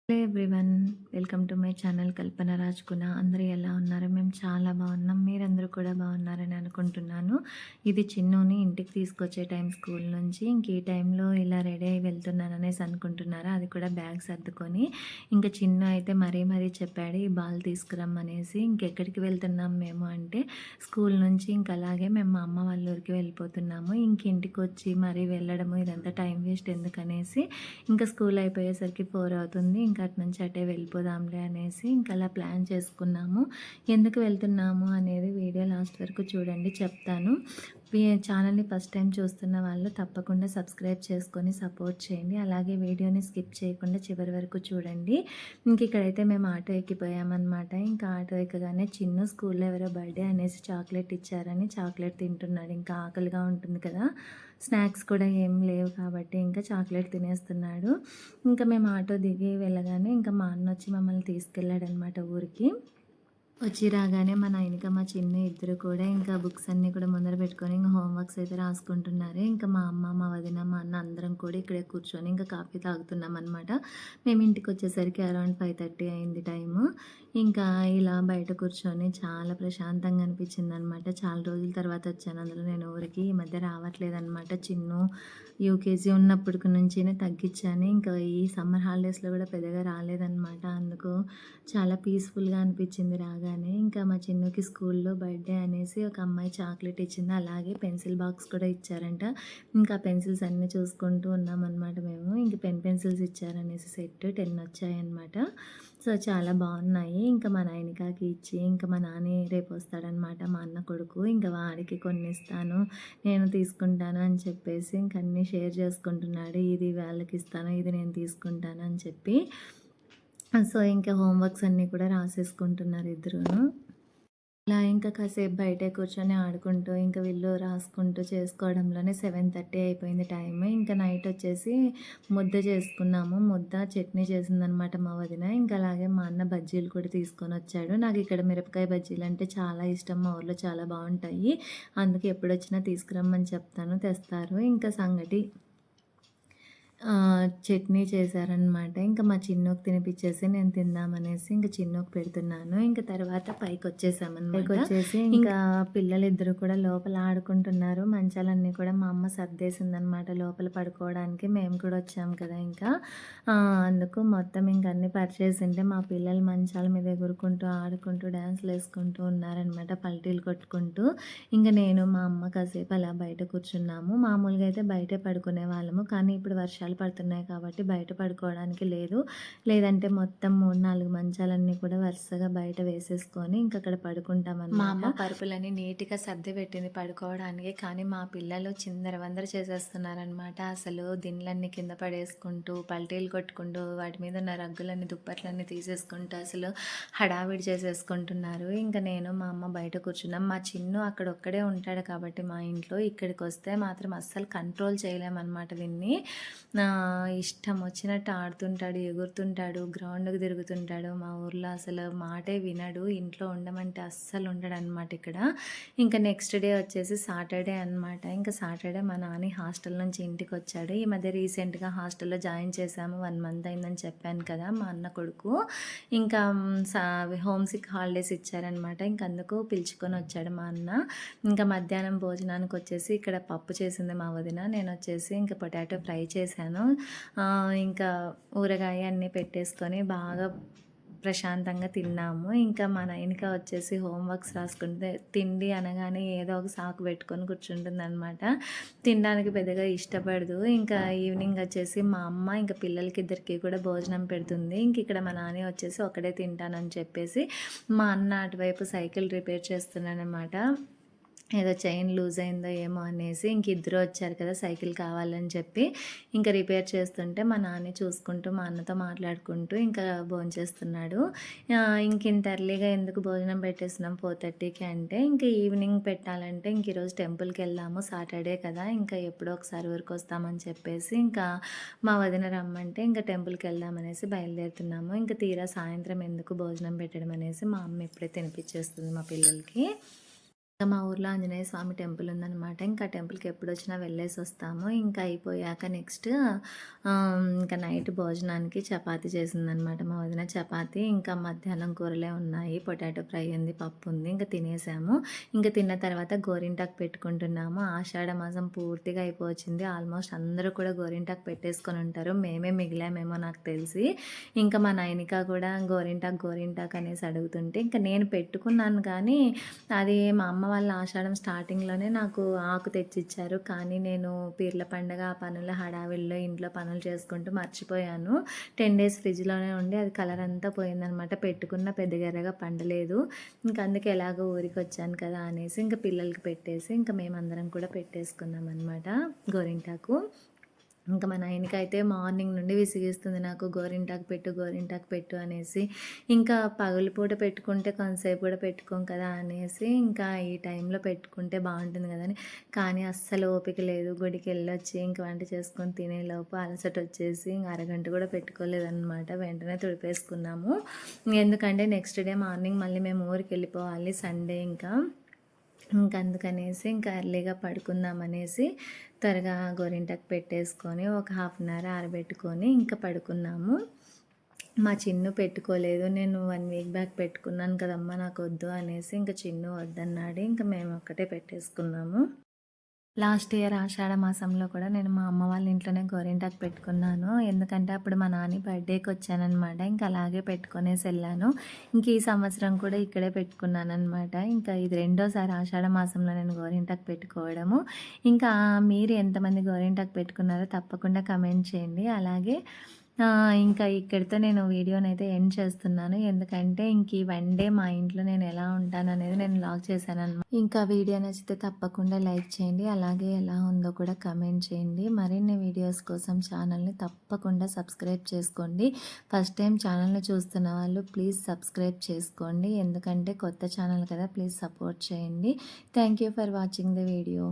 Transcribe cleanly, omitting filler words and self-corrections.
Hello everyone, welcome to my channel Kalpana రాజ్కున. అందరూ ఎలా ఉన్నారు? మేము చాలా బాగున్నాం. మీరందరూ కూడా బాగున్నారని అనుకుంటున్నాను. ఇది చిన్నుని ఇంటికి తీసుకొచ్చే టైం స్కూల్ నుంచి. ఇంక ఈ టైంలో ఇలా రెడీ అయి వెళ్తున్నాను అనేసి అనుకుంటున్నారా? అది కూడా బ్యాగ్ సర్దుకొని. ఇంకా చిన్ను అయితే మరీ చెప్పాడు ఈ బాల్ తీసుకురమ్మనేసి. ఇంకెక్కడికి వెళ్తున్నాం మేము అంటే స్కూల్ నుంచి. ఇంక అలాగే మేము మా అమ్మ వాళ్ళ ఊరికి వెళ్ళిపోతున్నాము. ఇంక ఇంటికి వచ్చి మరీ వెళ్ళడము ఇదంతా టైం వేస్ట్ ఎందుకనేసి ఇంకా స్కూల్ అయిపోయేసరికి 4 అవుతుంది. ఇంకా అటు నుంచి అటే వెళ్ళిపోదాంలే అనేసి ఇంకా అలా ప్లాన్ చేసుకున్నాము. ఎందుకు వెళ్తున్నాము అనేది వీడియో లాస్ట్ వరకు చూడండి, చెప్తాను. ఛానల్ని ఫస్ట్ టైం చూస్తున్న వాళ్ళు తప్పకుండా సబ్స్క్రైబ్ చేసుకొని సపోర్ట్ చేయండి. అలాగే వీడియోని స్కిప్ చేయకుండా చివరి వరకు చూడండి. ఇంక ఇక్కడైతే మేము ఆటో ఎక్కిపోయామన్నమాట. ఇంకా ఆటో ఎక్కగానే చిన్ను స్కూల్లో ఎవరో బర్త్డే అనేసి చాక్లెట్ ఇచ్చారని చాక్లెట్ తింటున్నాడు. ఇంకా ఆకలిగా ఉంటుంది కదా, స్నాక్స్ కూడా ఏం లేవు కాబట్టి ఇంకా చాక్లెట్ తినేస్తున్నాడు. ఇంకా మేము ఆటో దిగి వెళ్ళగానే ఇంకా మా అన్న వచ్చి మమ్మల్ని తీసుకెళ్ళాడనమాట ఊరికి. వచ్చి రాగానే మా నాయనక మా చిన్ని ఇద్దరు కూడా ఇంకా బుక్స్ అన్నీ కూడా ముందర పెట్టుకొని ఇంకా హోంవర్క్స్ అయితే రాసుకుంటున్నారు. ఇంకా మా అమ్మ, మా వదిన, మా అన్న అందరం కూడా ఇక్కడే కూర్చొని ఇంకా కాఫీ తాగుతున్నాం అనమాట. మేము ఇంటికి వచ్చేసరికి అరౌండ్ 5:30 అయింది టైము. ఇంకా ఇలా బయట కూర్చొని చాలా ప్రశాంతంగా అనిపించింది అనమాట. చాలా రోజుల తర్వాత వచ్చాను అందులో నేను ఊరికి. ఈ మధ్య రావట్లేదు అనమాట. చిన్ను యూకేజీ ఉన్నప్పటి నుంచినే తగ్గించాను. ఇంకా ఈ సమ్మర్ హాలిడేస్లో కూడా పెద్దగా రాలేదన్నమాట. అందుకు చాలా పీస్ఫుల్గా అనిపించింది రాగానే. ఇంకా మా చిన్నుకి స్కూల్లో బర్త్డే అనేసి ఒక అమ్మాయి చాక్లెట్ ఇచ్చింది. అలాగే పెన్సిల్ బాక్స్ కూడా ఇచ్చారంట. ఇంకా పెన్సిల్స్ అన్నీ చూసుకుంటూ ఉన్నామన్నమాట మేము. ఇంక పెన్సిల్స్ ఇచ్చారనేసి సెట్ 10 వచ్చాయన్నమాట. సో చాలా బాగున్నాయి. ఇంకా మా నాయనకాకి ఇచ్చి ఇంకా మా నాని రేపు వస్తాడనమాట, మా అన్న కొడుకు. ఇంకా వాడికి కొన్ని ఇస్తాను, నేను తీసుకుంటాను అని చెప్పేసి ఇంక అన్నీ షేర్ చేసుకుంటున్నాడు. ఇది వాళ్ళకి ఇస్తాను, ఇది నేను తీసుకుంటాను అని చెప్పి. సో ఇంకా హోంవర్క్స్ అన్నీ కూడా రాసేసుకుంటున్నారు ఇద్దరును. అలా ఇంకా కాసేపు బయటే కూర్చొని ఆడుకుంటూ ఇంకా వీళ్ళు రాసుకుంటూ చేసుకోవడంలోనే 7:30 అయిపోయింది టైం. ఇంకా నైట్ వచ్చేసి ముద్ద చేసుకున్నాము. ముద్ద చట్నీ చేసిందనమాట మా వదిన. ఇంకా అలాగే మా అన్న బజ్జీలు కూడా తీసుకొని వచ్చాడు. నాకు ఇక్కడ మిరపకాయ బజ్జీలు అంటే చాలా ఇష్టం. మా ఊర్లో చాలా బాగుంటాయి. అందుకే ఎప్పుడొచ్చినా తీసుకురమ్మని చెప్తాను, తెస్తారు. ఇంకా సంగటి చట్నీ చేశారనమాట. ఇంకా మా చిన్నోకి తినిపించేసి నేను తిందామనేసి ఇంకా చిన్నోకి పెడుతున్నాను. ఇంకా తర్వాత పైకి వచ్చేసామన్నమాట. వచ్చేసి ఇంకా పిల్లలిద్దరూ కూడా లోపల ఆడుకుంటున్నారు. మంచాలన్నీ కూడా మా అమ్మ సర్దేసిందనమాట లోపల పడుకోవడానికి. మేము కూడా వచ్చాము కదా ఇంకా అందుకు మొత్తం ఇంక అన్నీ పరిచేసింటే మా పిల్లలు మంచాల మీద ఎగురుకుంటూ ఆడుకుంటూ డ్యాన్స్లు వేసుకుంటూ ఉన్నారనమాట, పల్టీలు కొట్టుకుంటూ. ఇంకా నేను మా అమ్మ కాసేపు అలా బయట కూర్చున్నాము. మామూలుగా అయితే బయటే పడుకునే వాళ్ళము, కానీ ఇప్పుడు వర్షాలు పడుతున్నాయి కాబట్టి బయట పడుకోవడానికి లేదు. లేదంటే మొత్తం 3-4 మంచాలన్నీ కూడా వరుసగా బయట వేసేసుకొని ఇంక అక్కడ పడుకుంటామన్నమాట. మా అమ్మ పరుపులని నీట్గా సర్ది పెట్టింది పడుకోవడానికి, కానీ మా పిల్లలు చిందరవందర చేసేస్తున్నారనమాట. అసలు దిండ్లన్నీ కింద పడేసుకుంటూ పల్టీలు కొట్టుకుంటూ వాటి మీద ఉన్న రగ్గులన్నీ దుప్పట్లన్నీ తీసేసుకుంటూ అసలు హడావిడి చేసేసుకుంటున్నారు. ఇంకా నేను మా అమ్మ బయట కూర్చున్నాం. మా చిన్ను అక్కడ ఒక్కడే ఉంటాడు కాబట్టి మా ఇంట్లో, ఇక్కడికి వస్తే మాత్రం అస్సలు కంట్రోల్ చేయలేమన్నమాట వీన్ని. ఇష్టం వచ్చినట్టు ఆడుతుంటాడు, ఎగురుతుంటాడు, గ్రౌండ్కి తిరుగుతుంటాడు. మా ఊర్లో అసలు మాటే వినడు. ఇంట్లో ఉండమంటే అస్సలు ఉండడు అనమాట ఇక్కడ. ఇంకా నెక్స్ట్ డే వచ్చేసి సాటర్డే అనమాట. ఇంకా సాటర్డే మా నాని హాస్టల్ నుంచి ఇంటికి వచ్చాడు. ఈ మధ్య రీసెంట్గా హాస్టల్లో జాయిన్ చేశాము, 1 మంత్ అయిందని చెప్పాను కదా, మా అన్న కొడుకు. ఇంకా హోమ్ సిక్ హాలిడేస్ ఇచ్చారనమాట. ఇంక అందుకు పిలుచుకొని వచ్చాడు మా అన్న. ఇంకా మధ్యాహ్నం భోజనానికి వచ్చేసి ఇక్కడ పప్పు చేసింది మా వదిన, నేను వచ్చేసి ఇంకా పొటాటో ఫ్రై చేశాను. ఇంకా ఊరగాయ అన్నీ పెట్టేసుకొని బాగా ప్రశాంతంగా తిన్నాము. ఇంకా మా నయనిక వచ్చేసి హోంవర్క్స్ రాసుకుంటే, తిండి అనగానే ఏదో ఒక సాకు పెట్టుకొని కూర్చుంటుంది అనమాట. తినడానికి పెద్దగా ఇష్టపడదు. ఇంకా ఈవినింగ్ వచ్చేసి మా అమ్మ ఇంకా పిల్లలకి ఇద్దరికి కూడా భోజనం పెడుతుంది. ఇంక ఇక్కడ మా నాన్న వచ్చేసి ఒకడే తింటానని చెప్పేసి మా అన్న అటువైపు సైకిల్ రిపేర్ చేస్తున్నానమాట. ఏదో చైన్ లూజ్ అయిందో ఏమో అనేసి ఇంక ఇద్దరు వచ్చారు కదా సైకిల్ కావాలని చెప్పి ఇంకా రిపేర్ చేస్తుంటే మా నాన్న చూసుకుంటూ మా అన్నతో మాట్లాడుకుంటూ ఇంకా భోంచేస్తున్నాడు. ఇంక ఇంత ఎర్లీగా ఎందుకు భోజనం పెట్టేస్తున్నాం 4:30కి అంటే, ఇంకా ఈవినింగ్ పెట్టాలంటే ఇంక ఈరోజు టెంపుల్కి వెళ్దాము, సాటర్డే కదా, ఇంకా ఎప్పుడో ఒకసారి ఊరికి వస్తామని చెప్పేసి ఇంకా మా వదిన రమ్మంటే ఇంకా టెంపుల్కి వెళ్దామనేసి బయలుదేరుతున్నాము. ఇంకా తీరా సాయంత్రం ఎందుకు భోజనం పెట్టడం అనేసి మా అమ్మ ఇప్పుడే తినిపించేస్తుంది మా పిల్లలకి. మా ఊర్లో ఆంజనేయ స్వామి టెంపుల్ ఉందనమాట. ఇంకా ఆ టెంపుల్‌కి ఎప్పుడొచ్చినా వెళ్ళేసొస్తాము. ఇంకా అయిపోయాక నెక్స్ట్ ఇంకా నైట్ భోజనానికి చపాతీ చేసిందనమాట మా వదిన. చపాతీ ఇంకా మధ్యాహ్నం కూరలే ఉన్నాయి. పొటాటో ఫ్రై ఉంది, పప్పు ఉంది. ఇంక తినేసాము. ఇంక తిన్న తర్వాత గోరింటాకు పెట్టుకుంటున్నాము. ఆషాఢ మాసం పూర్తిగా అయిపోవచ్చింది. ఆల్మోస్ట్ అందరూ కూడా గోరింటాకు పెట్టేసుకొని ఉంటారు. మేమే మిగిలామేమో నాకు తెలిసి. ఇంకా మా నయనిక కూడా గోరింటాకు అనేసి అడుగుతుంటే ఇంకా నేను పెట్టుకున్నాను కానీ అది మా అమ్మ వాళ్ళ ఆషాఢం స్టార్టింగ్‌లోనే నాకు ఆకు తెచ్చిచ్చారు. కానీ నేను పీర్ల పండగ ఆ పనుల హడావిడిలో ఇంట్లో పనులు చేసుకుంటూ మర్చిపోయాను. 10 డేస్ ఫ్రిడ్జ్‌లోనే ఉండి అది కలర్ అంతా పోయిందనమాట. పెట్టుకున్న పెద్దగా ఎర్రగా పండలేదు. ఇంక అందుకే ఎలాగో ఊరికొచ్చాను కదా అనేసి ఇంక పిల్లలకి పెట్టేసి ఇంక మేమందరం కూడా పెట్టేసుకున్నామనమాట గోరింటాకు. ఇంకా మా నాయనకైతే మార్నింగ్ నుండి విసిగిస్తుంది నాకు గోరింటాకు పెట్టు అనేసి. ఇంకా పగలుపూట పెట్టుకుంటే కొంతసేపు కూడా పెట్టుకోం కదా అనేసి ఇంకా ఈ టైంలో పెట్టుకుంటే బాగుంటుంది కదని. కానీ అస్సలు ఓపిక లేదు. గుడికెళ్ళొచ్చి ఇంక వంట చేసుకొని తినేలోపు అలసట వచ్చేసి ఇంక అరగంట కూడా పెట్టుకోలేదన్నమాట. వెంటనే తుడిపేసుకున్నాము. ఎందుకంటే నెక్స్ట్ డే మార్నింగ్ మళ్ళీ మేము ఊరికి వెళ్ళిపోవాలి సండే ఇంకా. అందుకనేసి ఇంకా ఎర్లీగా పడుకుందామనేసి త్వరగా గోరింటాకు పెట్టేసుకొని ఒక హాఫ్ అన్ అవర్ ఆరబెట్టుకొని ఇంకా పడుకున్నాము. మా చిన్ను పెట్టుకోలేదు. నేను 1 వీక్ బ్యాక్ పెట్టుకున్నాను కదమ్మా నాకు వద్దు అనేసి ఇంకా చిన్ను వద్దన్నాడు. ఇంకా మేము ఒక్కటే పెట్టేసుకున్నాము. లాస్ట్ ఇయర్ ఆషాఢ మాసంలో కూడా నేను మా అమ్మ వాళ్ళ ఇంట్లోనే గోరింటాకు పెట్టుకున్నాను. ఎందుకంటే అప్పుడు మా నాని బర్త్డేకి వచ్చాననమాట. ఇంకా అలాగే పెట్టుకొనేసి వెళ్ళాను. ఇంక ఈ సంవత్సరం కూడా ఇక్కడే పెట్టుకున్నాననమాట. ఇంకా ఇది రెండోసారి ఆషాఢ మాసంలో నేను గోరింటాకు పెట్టుకోవడము. ఇంకా మీరు ఎంతమంది గోరింటాకు పెట్టుకున్నారో తప్పకుండా కమెంట్ చేయండి. అలాగే ఇంకా ఇక్కడితో నేను వీడియోనైతే ఎండ్ చేస్తున్నాను. ఎందుకంటే ఇంక ఈ 1 డే మా ఇంట్లో నేను ఎలా ఉంటాననేది నేను వ్లాగ్ చేశాననమాట. ఇంకా వీడియో నచ్చితే తప్పకుండా లైక్ చేయండి. అలాగే ఎలా ఉందో కూడా కమెంట్ చేయండి. మరిన్ని వీడియోస్ కోసం ఛానల్ని తప్పకుండా సబ్స్క్రైబ్ చేసుకోండి. ఫస్ట్ టైం ఛానల్ని చూస్తున్న వాళ్ళు ప్లీజ్ సబ్స్క్రైబ్ చేసుకోండి. ఎందుకంటే కొత్త ఛానల్ కదా, ప్లీజ్ సపోర్ట్ చేయండి. Thank you for watching the video.